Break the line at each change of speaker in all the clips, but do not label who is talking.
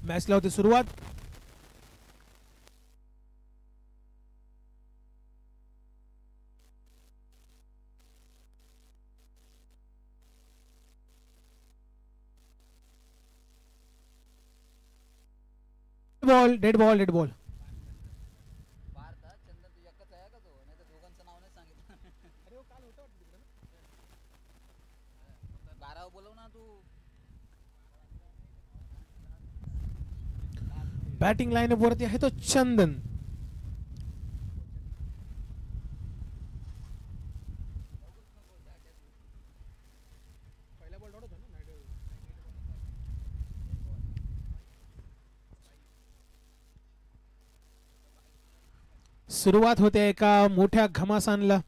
मॅचला होती सुरुवात. Ball dead ball dead ball. Batting line वरती आहे तो चंदन. सुरुवात होते एका मोठ्या घमासानला.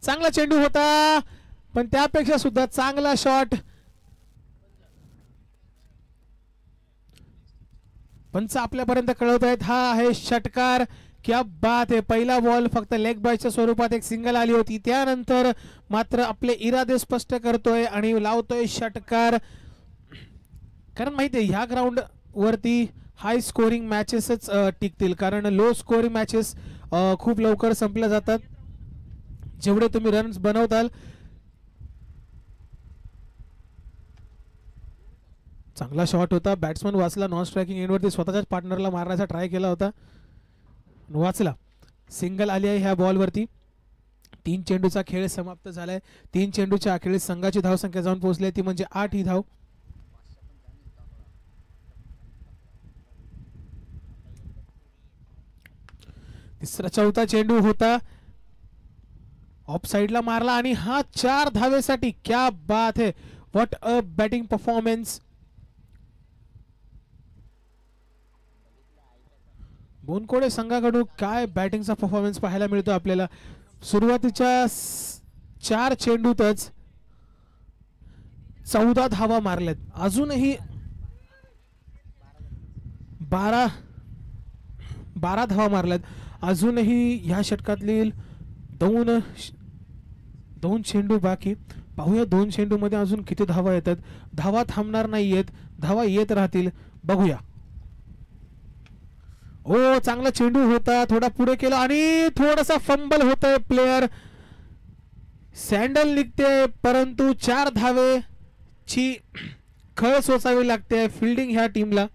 चांगला चेंडू होता पण त्यापेक्षा सुद्धा चांगला शॉट. पंच आपल्यापर्यंत कळवत आहेत हा आहे षटकार. क्या बात आहे. पहिला बॉल फक्त लेग बायच्या स्वरूपात एक सिंगल आली होती, त्यानंतर मात्र आपले इरादे स्पष्ट करतोय आणि लावतोय षटकार. कारण माहिती आहे ह्या ग्राउंड वरती हाय स्कोरिंग मॅचेसच टिकतील, कारण लो स्कोरिंग मॅचेस खूप लवकर संपल्या जातात. जेवढे तुम्ही रन्स बनवताल. चांगला शॉट होता. बॅट्समन वाचला. नॉन स्ट्रायकिंग एंडवरती स्वतःच्याच पार्टनरला मारण्याचा ट्राय केला होता, वाचला. सिंगल आली आहे ह्या बॉलवरती. 3 चेंडूचा खेळ समाप्त झालाय. 3 चेंडूच्या अखेरीस संघाची धावसंख्या जाऊन पोहोचली ती म्हणजे 8 ही धाव. तिसरा चौथा चेंडू होता, ऑफ साइडला मारला आणि हा 4 धावेसाठी. क्या बात है. What a batting performance. Bonkode संघाकडून काय बॅटिंगचा परफॉर्मन्स पाहायला मिळतो आपल्याला. सुरुवातीच्या 4 चेंडूतच 14 धावा मारल्यात. अजूनही 12 धावा मारल्यात. अजूनही ह्या षटकातली दोन चेंडू बाकी. पाहूया 2 चेंडू मध्ये अजून किती धावा येतात. धावा थांबणार नाहीयेत, धावा येत राहतील. बघूया. ओ चांगला चेंडू होता, थोडा पुढे केला आणि थोडासा फंबल होतोय. प्लेयर सँडल निघते परंतु 4 धावेची खळ सोसावी लागते फिल्डिंग ह्या टीमला.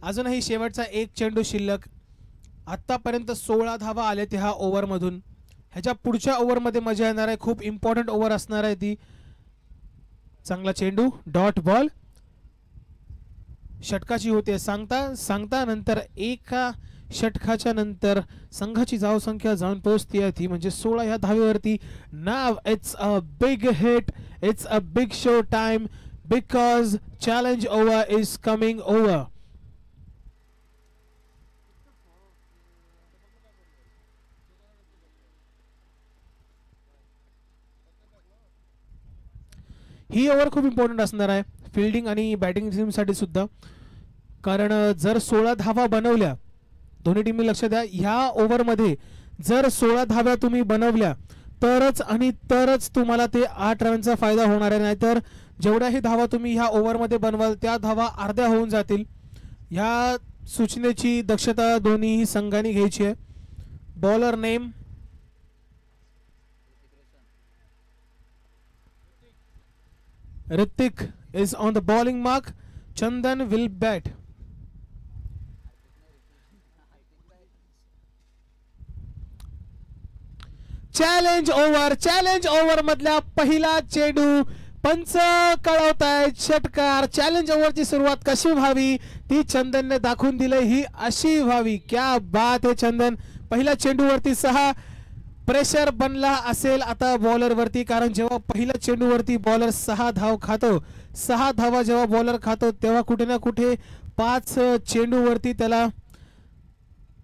अजूनही शेवटचा 1 चेंडू शिल्लक. आतापर्यंत 16 धावा आले ह्या ओव्हर मधून. ह्याच्या पुढच्या ओव्हर मध्ये मजा येणार आहे. खूप इम्पॉर्टंट ओव्हर असणार आहे ती. चांगला चेंडू, डॉट बॉल. षटकाची होते सांगता नंतर एका षटकाच्या नंतर संघाची धावसंख्या जाऊन पोहोचते ती म्हणजे 16 ह्या धावेवरती. नाव it's a big hit, it's a big show time because challenge over is coming over. ही ओव्हर खूप इम्पॉर्टंट असणार आहे फिल्डिंग आणि बॅटिंग टीम साठी सुद्धा, कारण जर 16 धावा बनवल्या, दोन्ही टीमने लक्ष द्या, ह्या ओव्हर मध्ये जर 16 धाव्या तुम्ही बनवल्या तरच तुम्हाला ते 8 रनचा फायदा होणार आहे. नाहीतर जेवढ्याही धावा तुम्ही ह्या ओव्हर मध्ये बनवाल त्या धावा अर्ध्या होऊन जातील. ह्या सूचनेची दक्षता दोन्ही संघांनी घ्यायची आहे. Bowler name Hrithik is on the bowling mark. Chandan will bat. Challenge over मधला पहिला चेंडू. पंच कळवतायत षटकार. चॅलेंज ओव्हरची सुरुवात कशी व्हावी ती चंदनने दाखवून दिली, ही अशी व्हावी. क्या बात है चंदन. पहिल्या चेंडूवरती 6. प्रेशर बनला असेल आता बॉलर वरती, कारण जेव्हा पहिल्या चेंडूवरती बॉलर 6 धाव खातो, 6 धावा जेव्हा बॉलर खातो तेव्हा कुठे ना कुठे 5 चेंडूवरती त्याला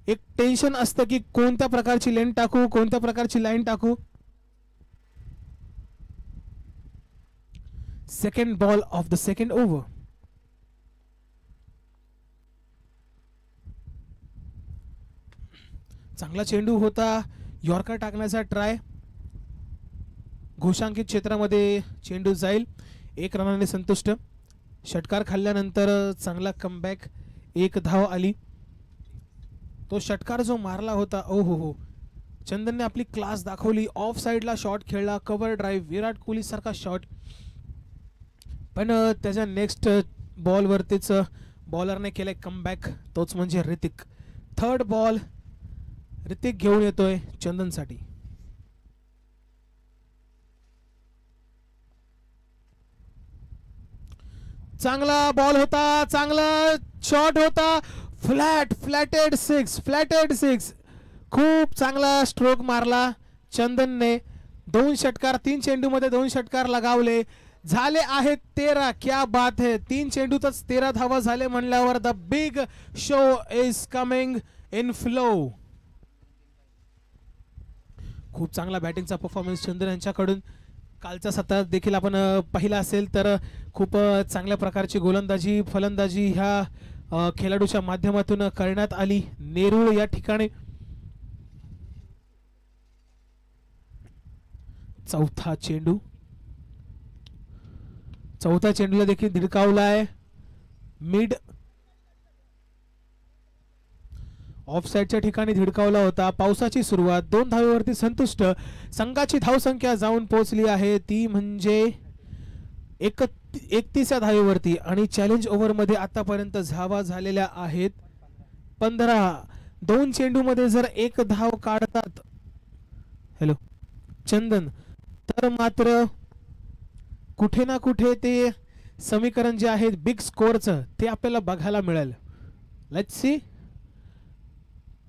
एक टेन्शन असतं की कोणत्या प्रकारची लेन टाकू, कोणत्या प्रकारची लाईन टाकू. Second ball of the second over. चांगला चेंडू होता, यॉर्कर टाकण्याचा ट्राय. घोषांकित क्षेत्रामध्ये चेंडू जाईल, 1 रनाने संतुष्ट. षटकार खाल्ल्यानंतर चांगला कमबॅक, 1 धाव आली. तो षटकार जो मारला होता, ओ हो, चंदनने आपली क्लास दाखवली. ऑफ साइडला शॉट खेळला, कव्हर ड्राईव्ह, विराट कोहली सारखा शॉट. पण त्याच्या नेक्स्ट बॉलवरतीच बॉलरने केलाय कमबॅक, तोच म्हणजे ऋतिक. थर्ड बॉल ऋतिक घेऊन येतोय चंदनसाठी. चांगला बॉल होता, चांगला शॉट होता. Flatted six. खूप चांगला स्ट्रोक मारला चंदनने. 2 षटकार, 3 चेंडूमध्ये 2 षटकार लगावले. झाले आहेत 13. क्या बात है, 3 चेंडूतच 13 धावा झाले म्हणल्यावर the big show is coming in flow. खूप चांगला बॅटिंगचा परफॉर्मन्स चंदन यांच्याकडून. कालचा सत्र देखील आपण पाहिला असेल तर खूप चांगल्या प्रकारची गोलंदाजी फलंदाजी ह्या खेळाडूच्या माध्यमातून करण्यात आली नेरूळ या ठिकाणी. चौथा चेंडूला देखील धिडकावलाय. मिड ऑफ साइडच्या ठिकाणी धिडकावला होता. पावसाची सुरुवात, 2 धावेवरती संतुष्ट. संघाची धावसंख्या जाऊन पोहोचली आहे ती म्हणजे 31 धावेवरती. आणि चॅलेंज ओव्हर मध्ये आतापर्यंत धावा झालेल्या आहेत 15. 2 चेंडूमध्ये जर 1 धाव काढतात चंदन, तर मात्र कुठे ना कुठे ते समीकरण जे आहे बिग स्कोअरचं ते आपल्याला बघायला मिळेल. Let's see.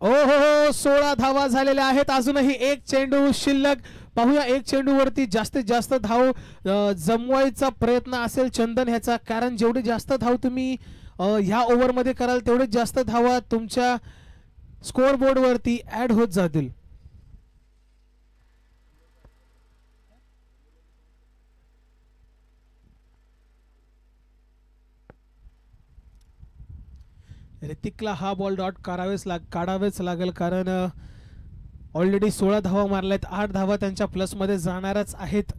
ओ हो, 16 धावा झालेल्या आहेत. अजूनही 1 चेंडू शिल्लक. पाहूया 1 चेंडूवरती जास्तीत जास्त धाव जमवायचा प्रयत्न असेल चंदन ह्याचा, कारण जेवढे जास्त धाव तुम्ही ह्या ओव्हरमध्ये कराल तेवढे जास्त धावा तुमच्या स्कोअर बोर्डवरती ऍड होत जातील. ऋतिकला हा बॉल डॉट काढावेच लागेल, कारण ऑलरेडी 16 धावा मारल्यात. 8 धावा त्यांच्या प्लसमध्ये जाणारच आहेत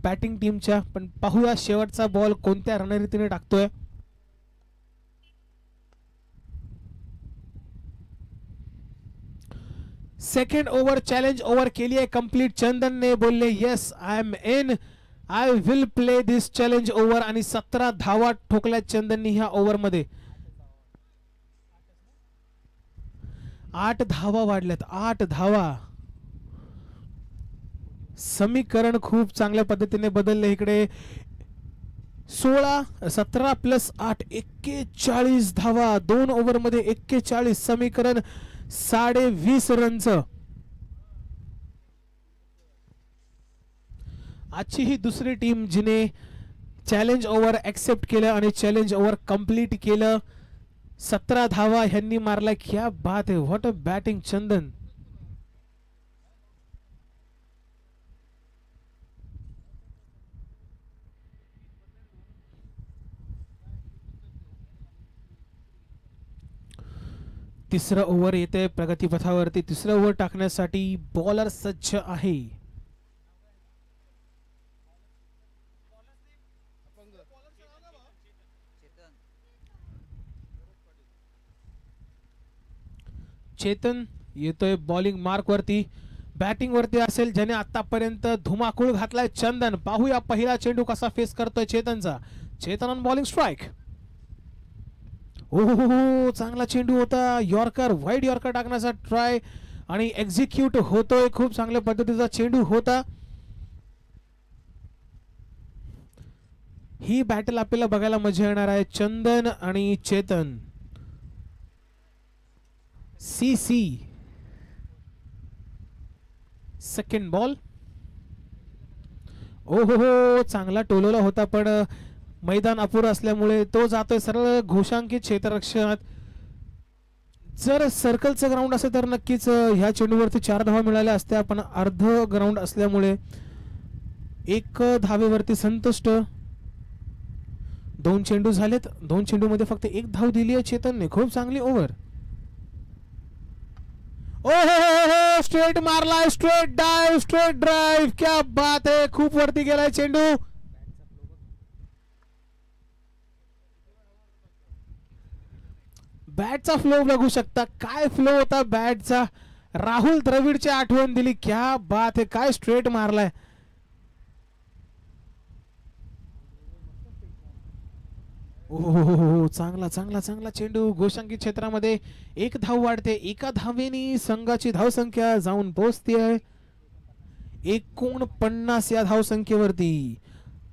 बॅटिंग टीमच्या. पण पाहूया शेवटचा बॉल कोणत्या रणनीतीने टाकतोय. सेकंड ओव्हर चॅलेंज ओव्हर केली आहे कंप्लीट. चंदनने बोलले yes I am in, I will play this challenge over. आणि 17 धावा ठोकल्यात चंदननी ह्या ओव्हरमध्ये. 8 धावा वाढल्यात, 8 धावा. समीकरण खूप चांगल्या पद्धतीने बदलले इकडे. 17 प्लस 8 41 धावा. 2 ओव्हरमध्ये 41. समीकरण 20.5 रनचं. आजची ही दुसरी टीम जिने चॅलेंज ओव्हर ऍक्सेप्ट केलं आणि चॅलेंज ओव्हर कंप्लीट केलं. 17 धावा ह्यांनी मारला. क्या बात है, व्हॉट अ बॅटिंग चंदन. तिसरं ओव्हर येते प्रगतीपथावरती. तिसरं ओव्हर टाकण्यासाठी बॉलर सज्ज आहे. चेतन येतोय बॉलिंग मार्क वरती. बॅटिंग वरती असेल ज्याने आतापर्यंत धुमाकूळ घातलाय चंदन. पाहूया पहिला चेंडू कसा फेस करतोय चेतनचा. चेतन ऑन बॉलिंग स्ट्राइक. हो, चांगला चेंडू होता. यॉर्कर, वाईड यॉर्कर टाकण्याचा ट्राय आणि एक्झिक्यूट होतोय. खूप चांगल्या पद्धतीचा चेंडू होता. ही बॅटल आपल्याला बघायला मजा येणार आहे. चंदन आणि चेतन. CC second ball. ओ हो, चांगला टोलवला होता पण मैदान अपुर असल्यामुळे तो जातोय सरळ घोषांकित क्षेत्ररक्षणात. जर सर्कलचं ग्राउंड असेल तर नक्कीच ह्या चेंडूवरती 4 धावा मिळाल्या असत्या, पण अर्ध ग्राउंड असल्यामुळे एक धावेवरती संतुष्ट. 2 चेंडू झालेत. 2 चेंडू मध्ये फक्त एक धाव दिली आहे चेतनने. खूप चांगली ओव्हर. ओहो, स्ट्रेट मारलाय, स्ट्रेट डाइव, स्ट्रेट ड्राइव्ह. क्या बात आहे. खूप वरती गेलाय चेंडू. बॅटचा फ्लो बघू शकता. काय फ्लो होता बॅटचा. राहुल द्रविडची आठवण दिली. क्या बात आहे. काय स्ट्रेट मारलाय. ओहो, चांगला चांगला चांगला चेंडू. गोशांकित क्षेत्रामध्ये एक धाव वाढते. एका धावेने संघाची धावसंख्या जाऊन पोहोचते 49 या धावसंख्येवरती.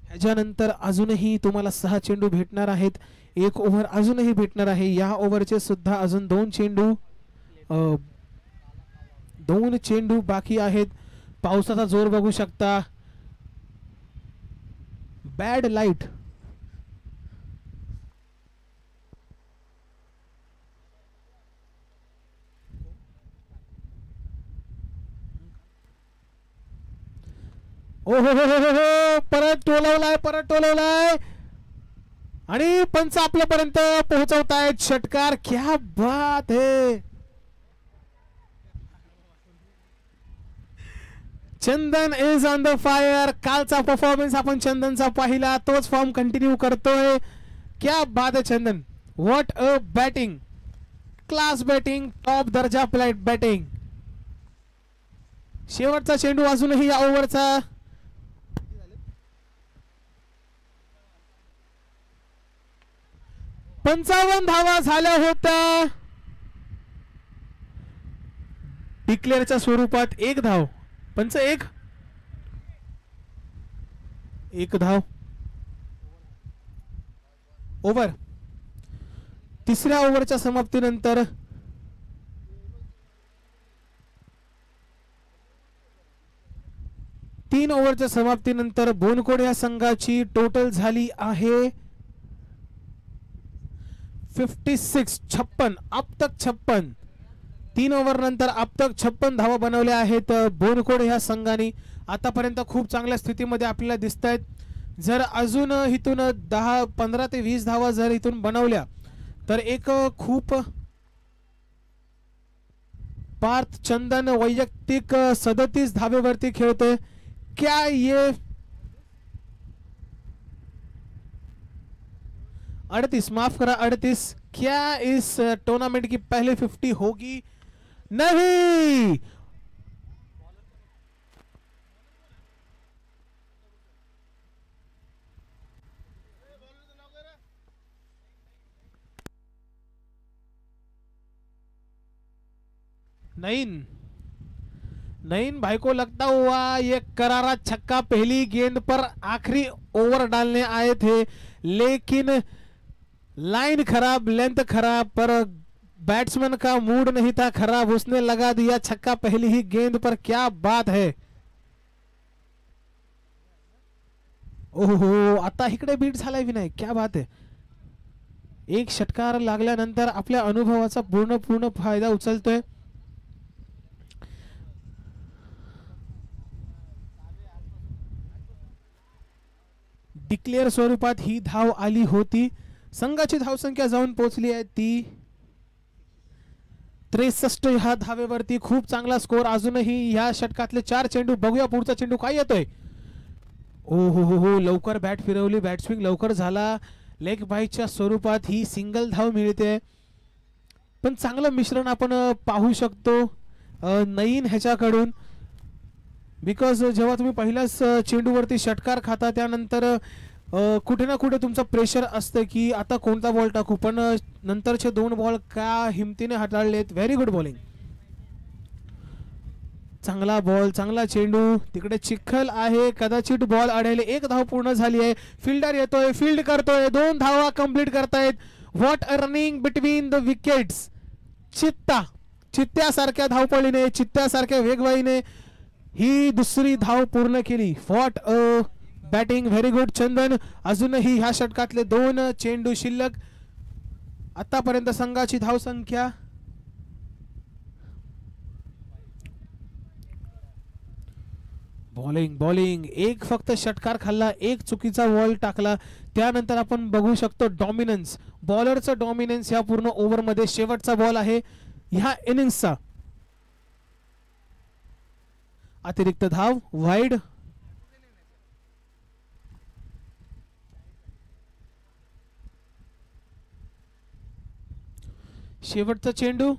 ह्याच्यानंतर अजूनही तुम्हाला 6 चेंडू भेटणार आहेत. एक ओव्हर अजूनही भेटणार आहे. या ओव्हरचे सुद्धा अजून 2 चेंडू बाकी आहेत. पावसाचा जोर बघू शकता. Bad light. ओहो, परत टोलवलाय आणि पंच आपल्यापर्यंत पोहोचवतायत षटकार. क्या बात है. चंदन इज ऑन द फायर. कालचा परफॉर्मन्स आपण चंदनचा पाहिला, तोच फॉर्म कंटिन्यू करतोय. क्या बात है Chandan. What a batting. Class batting, top दर्जा प्लेट बॅटिंग. शेवटचा चेंडू अजूनही या ओव्हरचा. 55 धावा झाल्या होत्या. डिक्लेअरच्या स्वरूपात एक धाव. पंच एक धाव. ओव्हर. तिसऱ्या ओव्हरच्या समाप्तीनंतर 3 ओव्हरच्या समाप्तीनंतर बोनकोड या संघाची टोटल झाली आहे 56. अब तक 56. 3 ओव्हर नंतर अब तक 56 धावा बनवल्या आहेत बोनकोड ह्या संघाने. आतापर्यंत खूप चांगल्या स्थितीमध्ये आपल्याला दिसत आहेत. जर अजून इथून 15 ते 20 धावा जर इथून बनवल्या तर एक खूप. पार्थ चंदन वैयक्तिक 37 धावेवरती खेळतोय. क्या ये 38, माफ करा 38. क्या इस टूर्नामेंट की पहली 50 होगी? नहीं. नईन भाई को लगता हुआ ये करारा छक्का पहली गेंद पर आखिरी ओवर डालने आए थे, लेकिन लाइन खराब, लेंथ खराब, पर बैट्समैन का मूड नहीं था खराब, उसने लगा दिया छक्का पहली ही गेंद पर. क्या बात है. ओहो, आता इकडे बीट झालाय विनायक. क्या बात है. एक षटकार लागल्यानंतर आपल्या अनुभवाचा पूर्ण फायदा उचलतोय. डिक्लेअर स्वरूपात ही धाव आली होती. संघाची धावसंख्या जाऊन पोहोचली आहे ती 63 ह्या धावेवरती. खूप चांगला स्कोर. अजूनही ह्या षटकातले 4 चेंडू. बघूया पुढचा चेंडू काय येतोय. ओहो, लवकर बॅट फिरवली. बॅट स्विंग लवकर झाला. लेग बाईच्या स्वरूपात ही सिंगल धाव मिळते. पण चांगलं मिश्रण आपण पाहू शकतो नईन ह्याच्याकडून. बिकॉज जेव्हा तुम्ही पहिल्याच चेंडूवरती षटकार खाता त्यानंतर कुठे ना कुठे तुमचं प्रेशर असतं की आता कोणता बॉल टाकू, पण नंतरचे 2 बॉल का हिमतीने हाताळलेत. Very good bowling. चांगला बॉल, चांगला चेंडू. तिकडे चिखल आहे, कदाचित बॉल अडेल. 1 धाव पूर्ण झाली आहे. फिल्डर येतोय, फील्ड करतोय. 2 धावा कंप्लीट करतायत. What a running between the wickets. चित्त्यासारख्या धावपळीने, चित्त्यासारख्या वेगवाईने ही दुसरी धाव पूर्ण केली. What a batting. Very good Chandan. अजूनही ह्या षटकातले 2 चेंडू शिल्लक. आतापर्यंत संघाची धावसंख्या बॉलिंग बॉलिंग एक फक्त षटकार खाल्ला, एक चुकीचा बॉल टाकला, त्यानंतर आपण बघू शकतो डॉमिनन्स, बॉलरचं डॉमिनन्स या पूर्ण ओव्हर मध्ये. शेवटचा बॉल आहे ह्या इनिंग्सचा. अतिरिक्त धाव, वाईड. शेवटचा चेंडू.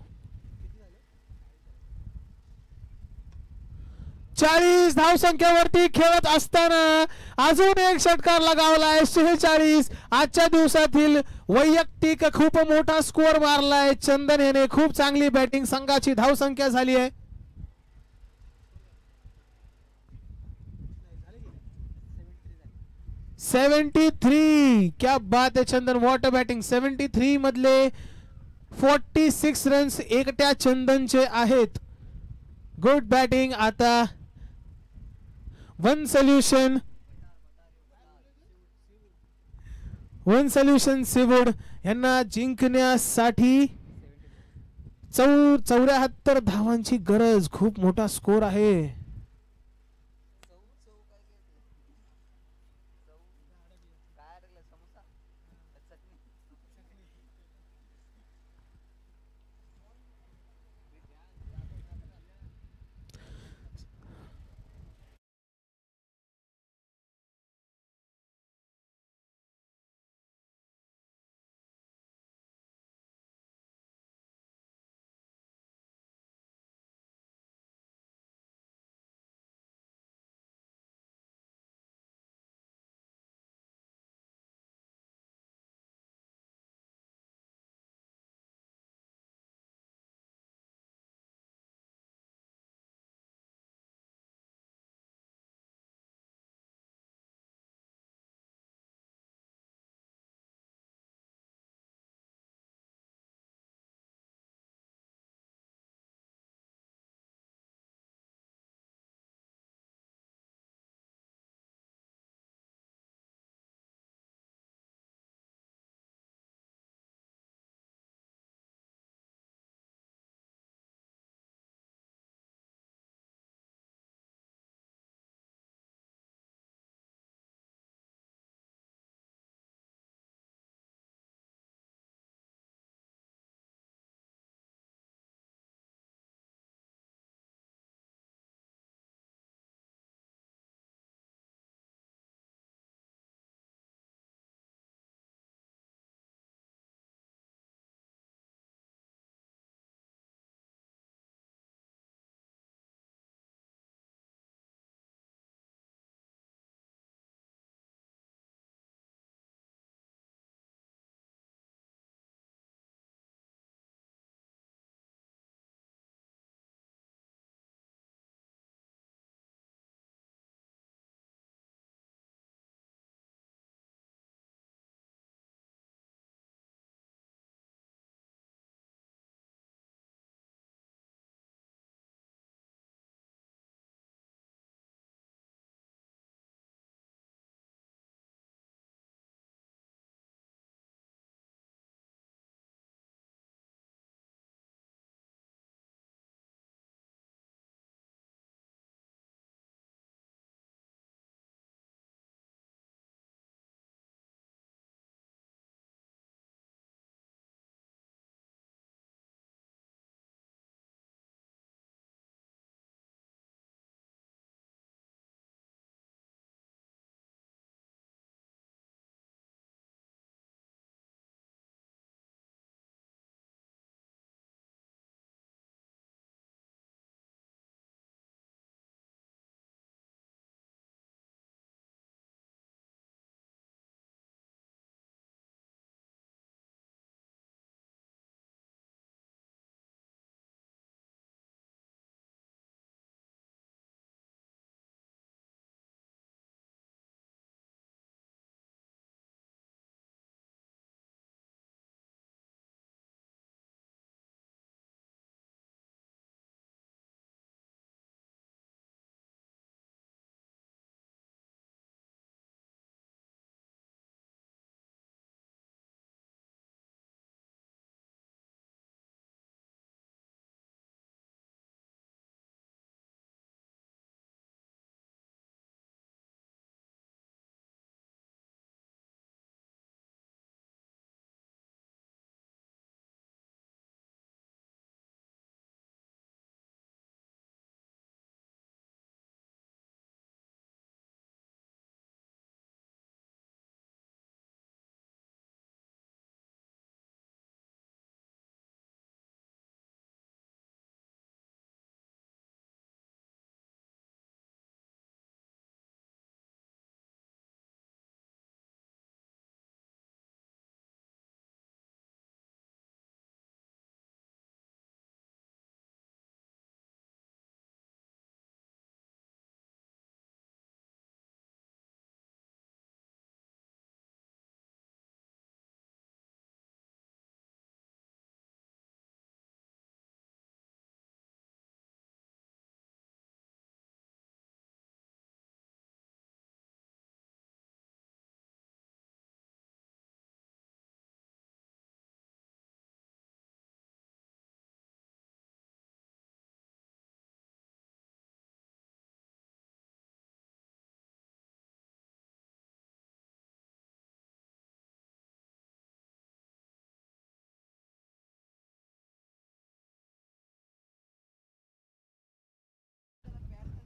40 धावसंख्येवरती खेळत असताना अजून एक षटकार लगावलाय. 46 आजच्या दिवसातील वैयक्तिक खूप मोठा स्कोअर मारलाय चंदन याने. खूप चांगली बॅटिंग. संघाची धावसंख्या झाली आहे 73. क्या बात आहे चंदन, व्हॉट अ बॅटिंग. 73 मधले 46 रन्स एकट्या चंदनचे आहेत. Good batting. आता वन सोल्युशन सीवूड यांना जिंकण्यासाठी 74 धावांची गरज. खूप मोठा स्कोर आहे.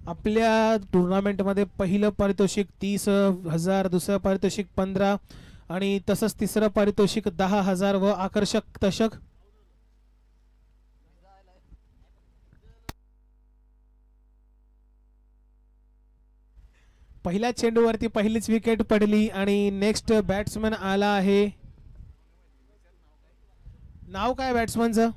आपल्या टुर्नामेंटमध्ये पहिलं पारितोषिक 30,000, दुसरं पारितोषिक 15 आणि तसंच तिसरं पारितोषिक 10,000 व आकर्षक तशक. पहिल्या चेंडूवरती पहिलीच विकेट पडली आणि नेक्स्ट बॅट्समन आला आहे. नाव काय बॅट्समनचं?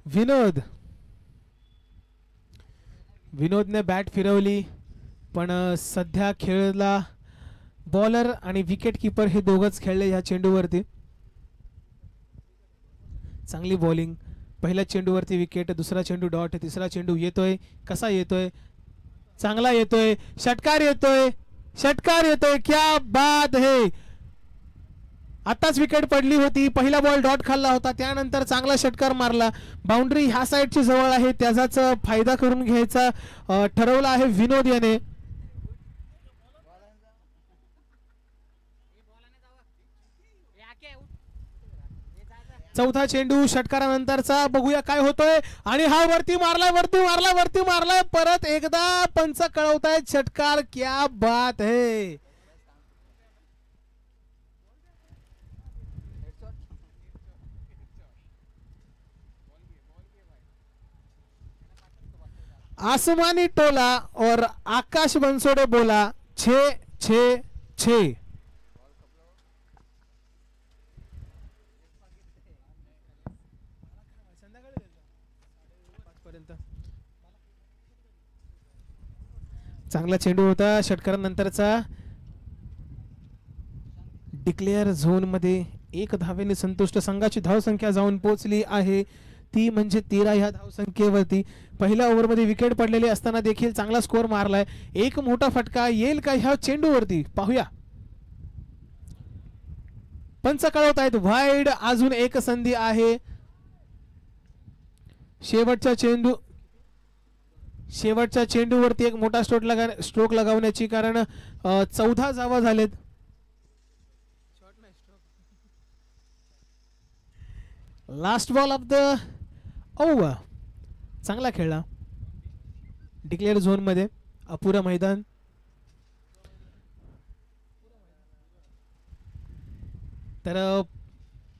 विनोद. विनोदने बॅट फिरवली पण सध्या खेळला बॉलर आणि विकेट कीपर हे दोघंच खेळले ह्या चेंडूवरती. चांगली बॉलिंग. पहिल्या चेंडूवरती विकेट, दुसरा चेंडू डॉट, तिसरा चेंडू येतोय. कसा येतोय? चांगला येतोय. षटकार येतोय. षटकार येतोय. क्या बात है. आताच विकेट पडली होती. पहिला बॉल डॉट खाल्ला होता, त्यानंतर चांगला षटकार मारला. बाउंड्री ह्या साईडची जवळ आहे, त्याचाच फायदा करून घ्यायचा ठरवला आहे विनोद याने. चौथा चेंडू षटकारानंतरचा. बघूया काय होतोय. आणि हा वरती मारलाय, वरती मारलाय, वरती मारलाय. परत एकदा पंच कळवतायत षटकार. क्या बात है. आसमानी टोला और आकाश बनसोडे बोला 6-6-6. चांगला चेंडू होता षटकारानंतरचा. डिक्लेअर झोन मध्ये 1 धावेने संतुष्ट संघाची धावसंख्या जाऊन पोहोचली आहे, ती म्हणजे 13 ह्या धावसंख्येवरती. पहिल्या ओव्हरमध्ये विकेट पडलेले असताना देखील चांगला स्कोअर मारलाय. एक मोठा फटका येईल का ह्या चेंडूवरती पाहूया. पंच कळवतायत वाईड. अजून एक संधी आहे. शेवटच्या चेंडूवरती एक मोठा स्ट्रोक लगावण्याची, कारण 14 धावा झालेत. Last ball of the over. चांगला खेळला. डिक्लेअर झोन मध्ये अपुरा मैदान. तर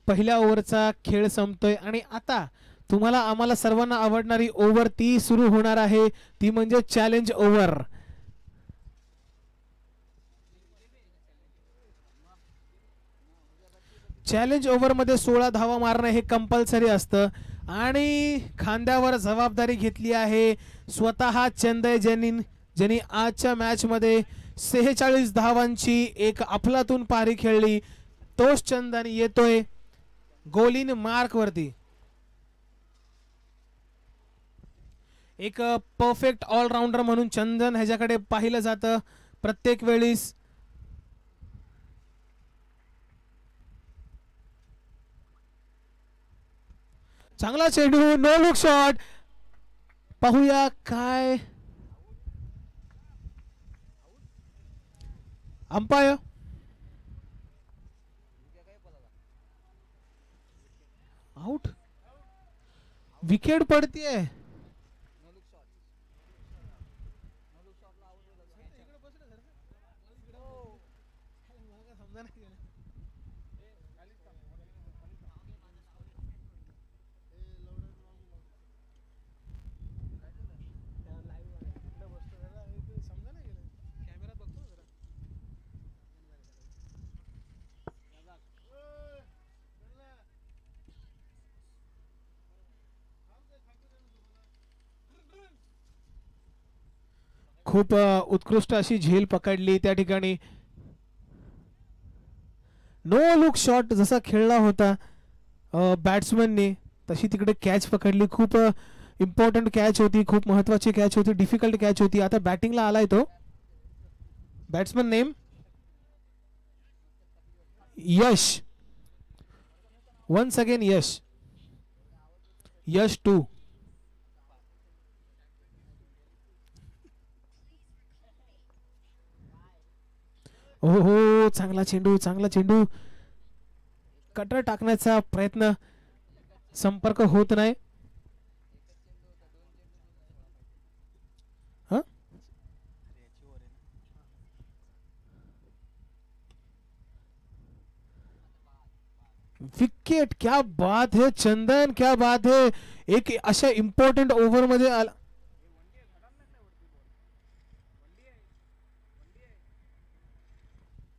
पहिल्या ओव्हरचा खेळ संपतोय आणि आता तुम्हाला आम्हाला सर्वांना आवडणारी ओव्हर ती सुरू होणार आहे, ती म्हणजे चॅलेंज ओव्हर. चॅलेंज ओव्हर मध्ये 16 धावा मारणं हे कंपल्सरी असतं आणि खांद्यावर जबाबदारी घेतली आहे स्वतः चंदय ज्यांनी आजच्या मॅच मध्ये 46 धावांची एक अफलातून पारी खेळली. तोच चंदन येतोय गोलिन मार्क वरती. एक परफेक्ट ऑलराऊंडर म्हणून चंदन ह्याच्याकडे पाहिलं जातं प्रत्येक वेळीस. चांगला चेंडू, नो लुक शॉट. पाहूया काय. Umpire out. विकेट पडतीये. खूप उत्कृष्ट अशी झेल पकडली त्या ठिकाणी. नो लुक शॉट जसा खेळला होता बॅट्समनने, तशी तिकडे कॅच पकडली. खूप इम्पॉर्टंट कॅच होती, खूप महत्वाची कॅच होती, डिफिकल्ट कॅच होती. आता बॅटिंगला आलाय तो बॅट्समन. नेम यश. वन्स अगेन यश. यश 2. हो चांगला चेंडू, चांगला चेंडू. कटर टाकण्याचा प्रयत्न, संपर्क होत नाही. विकेट, क्या बात है चंदन, क्या बात है. एक अशा इम्पॉर्टंट ओव्हर मध्ये आला.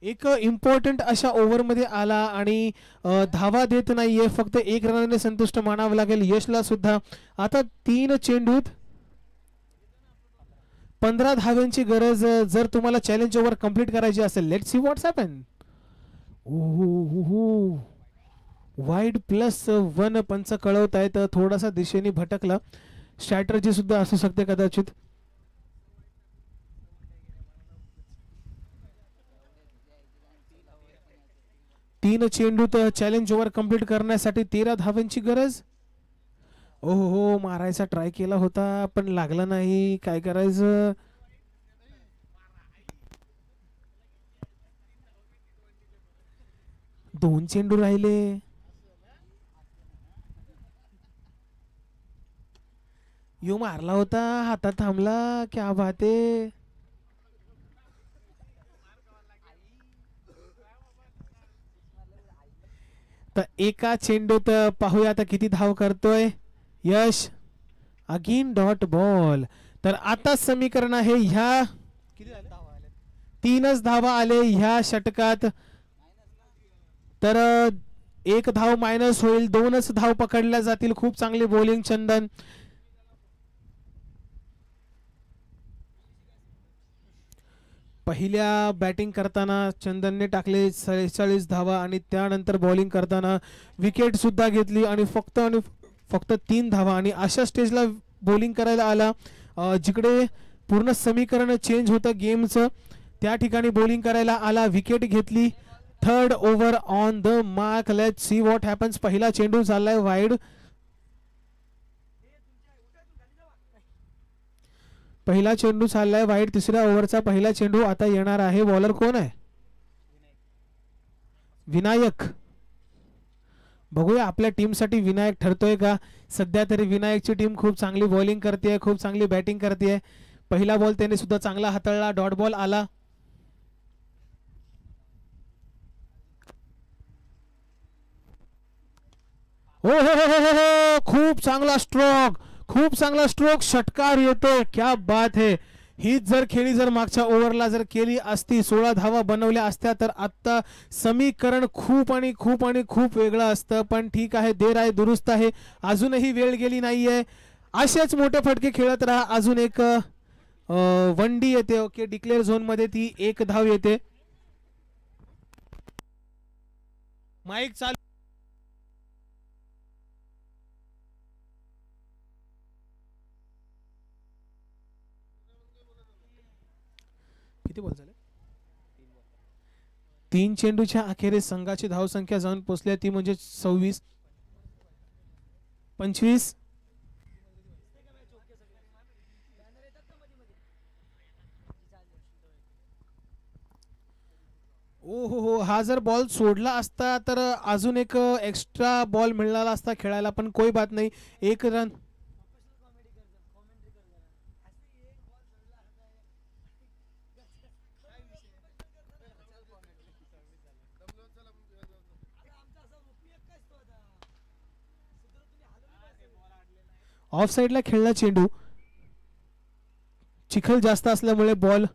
एक इम्पॉर्टंट अशा ओव्हर मध्ये आला आणि धावा देत नाहीये, फक्त एक रनाने संतुष्ट मानावं लागेल यशला सुद्धा. आता 3 चेंडूत 15 धाव्यांची गरज जर तुम्हाला चॅलेंज ओव्हर कंप्लीट करायची असेल. Let's see what's happen. Wide +1 पंच कळवत आहेत. थोडासा दिशेने भटकला, स्ट्रॅटर्जी सुद्धा असू शकते कदाचित. तीन चेंडूत चॅलेंज ओव्हर कंप्लीट करण्यासाठी 13 धाव्यांची गरज. हो, मारायचा ट्राय केला होता पण लागला नाही. काय करायचं. दोन चेंडू राहिले. यो मारला होता, हातात थांबला. क्या बात आहे. तर एका चेंडूत पाहूया आता किती धाव करतोय यश. Again dot ball. तर आता समीकरण आहे ह्या 3च धावा आले ह्या षटकात. तर 1 धाव मायनस होईल, 2च धाव पकडल्या जातील. खूप चांगली बॉलिंग चंदन. पहिल्या बॅटिंग करताना चंदनने टाकले 46 धावा आणि त्यानंतर बॉलिंग करताना विकेट सुद्धा घेतली आणि फक्त 3 धावा. आणि अशा स्टेजला बॉलिंग करायला आला जिकडे पूर्ण समीकरण चेंज होतं गेमचं, त्या ठिकाणी बॉलिंग करायला आला, विकेट घेतली. 3rd over on the mark. Let's see what happens. पहिला चेंडू चाललाय वाईड. पहिला चेंडू चाललाय वाईड. तिसऱ्या ओव्हरचा पहिला चेंडू आता येणार आहे. बॉलर कोण आहे. विनायक. बघूया आपल्या टीम साठी विनायक ठरतोय का. सध्या तरी विनायकची टीम खूप चांगली बॉलिंग करते, खूप चांगली बॅटिंग करते. पहिला बॉल त्याने सुद्धा चांगला हाताळला. डॉट बॉल आला. हो, खूप चांगला स्ट्रोक, खूप चांगला स्ट्रोक. षटकार येतोय. क्या बात है. ही जर खेळी जर मागच्या ओव्हरला जर केली असती, 16 धावा बनवल्या असत्या, तर आता समीकरण खूप आणि खूप आणि खूप वेगळं असतं. पण ठीक आहे, देर आहे दुरुस्त आहे. अजूनही वेळ गेली नाहीये. असेच मोठे फटके खेळत राहा. अजून एक 1D येते. ओके, डिक्लेअर झोन मध्ये ती 1 धाव येते. माईक चालू. किती बॉल झाले. 3 चेंडूच्या अखेरीस संघाची धावसंख्या जाऊन पोहोचली, ती म्हणजे 26. 25. हो, हा जर बॉल सोडला असता तर अजून एक एक्स्ट्रा बॉल मिळाला असता खेळायला, पण कोई बात नाही. 1 रन. ऑफ साइडला खेळला चेंडू. चिखल जास्त असल्यामुळे बॉल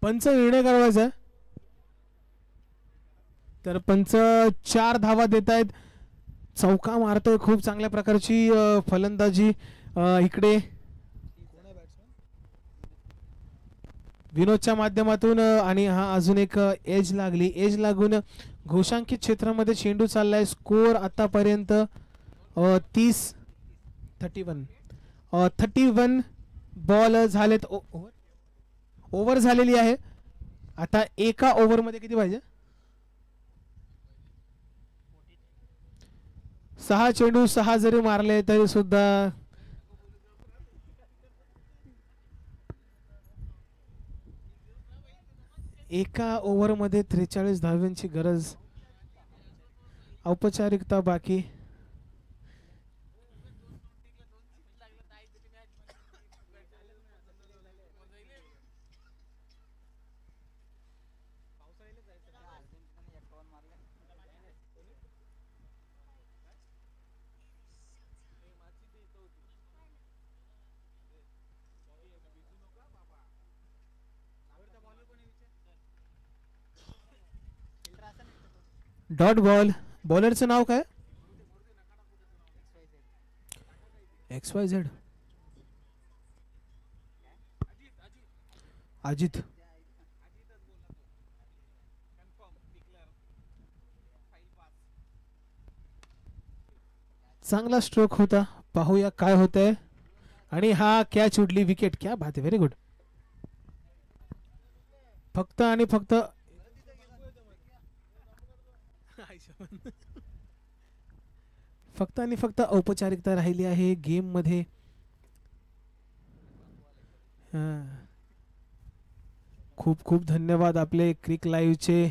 पंच निर्णय करायचा. तर पंच 4 धावा देत आहेत. चौका मारतोय. खूप चांगल्या प्रकारची फलंदाजी इकडे विनोदच्या माध्यमातून. आणि हा अजून एक एज लागली. एज लागून घोषांकित क्षेत्रामध्ये चेंडू चाललाय. स्कोर आतापर्यंत 31 बॉल झालेत. ओव्हर झालेली आहे. आता एका ओव्हर मध्ये किती पाहिजे. 6 चेंडू 6 जरी मारले तरी सुद्धा एका ओव्हरमध्ये 43 धावांची गरज. औपचारिकता बाकी. Dot ball. बॉलरचं नाव काय? XYZ. अजित. चांगला स्ट्रोक होता. पाहूया काय होतंय. आणि हा कॅच उडली, विकेट. क्या बात आहे, व्हेरी गुड. फक्त आणि फक्त फक्त आणि फक्त औपचारिकता राहिली आहे गेम मध्ये. खूप खूप धन्यवाद आपले क्रिक लाईव्हचे.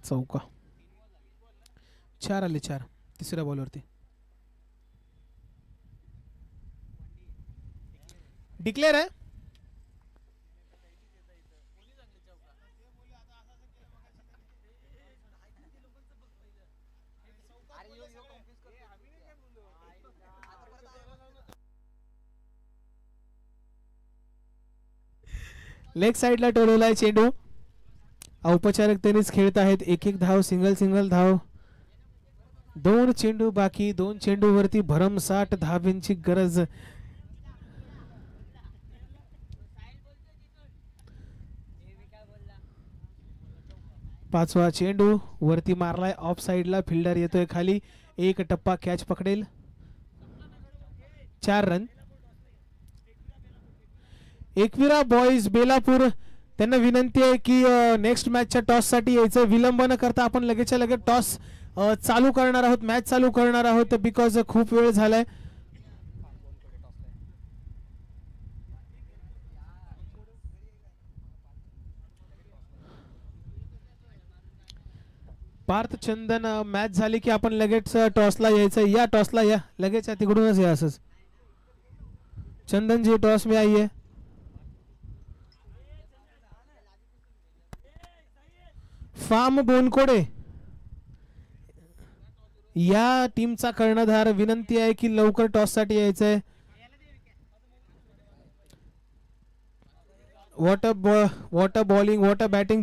चौका. 4 आले, 4 तिसऱ्या बॉलवरती. डिक्लेअर आहे. लेग साइडला टोलवलाय चेंडू. औपचारिकतेनेच खेळत आहेत. एक एक धाव, सिंगल धाव. 2 चेंडू बाकी. 2 चेंडूवरती भरमसाठ धावांची गरज. पाचवा चेंडू वरती मारलाय ऑफ साइडला. फिल्डर येतोय खाली. एक टप्पा कॅच पकडेल. 4 रन. एकविरा बॉईज बेलापूर त्यांना विनंती आहे की नेक्स्ट मॅचच्या टॉस साठी यायचं. विलंब न करता आपण लगेचच्या लगेच टॉस चालू करणार आहोत. मॅच चालू करणार आहोत बिकॉज खूप वेळ झालाय. पार्थ चंदन मॅच झाली की आपण लगेच टॉसला यायचं. या टॉसला या लगेच. तिकडूनच या. असंच चंदन जी टॉस में आइए. फार्म बोनकोडे या टीमचा कर्णधार विनंती आहे की लवकर टॉस साठी यायचंय. What a bowling, what a batting.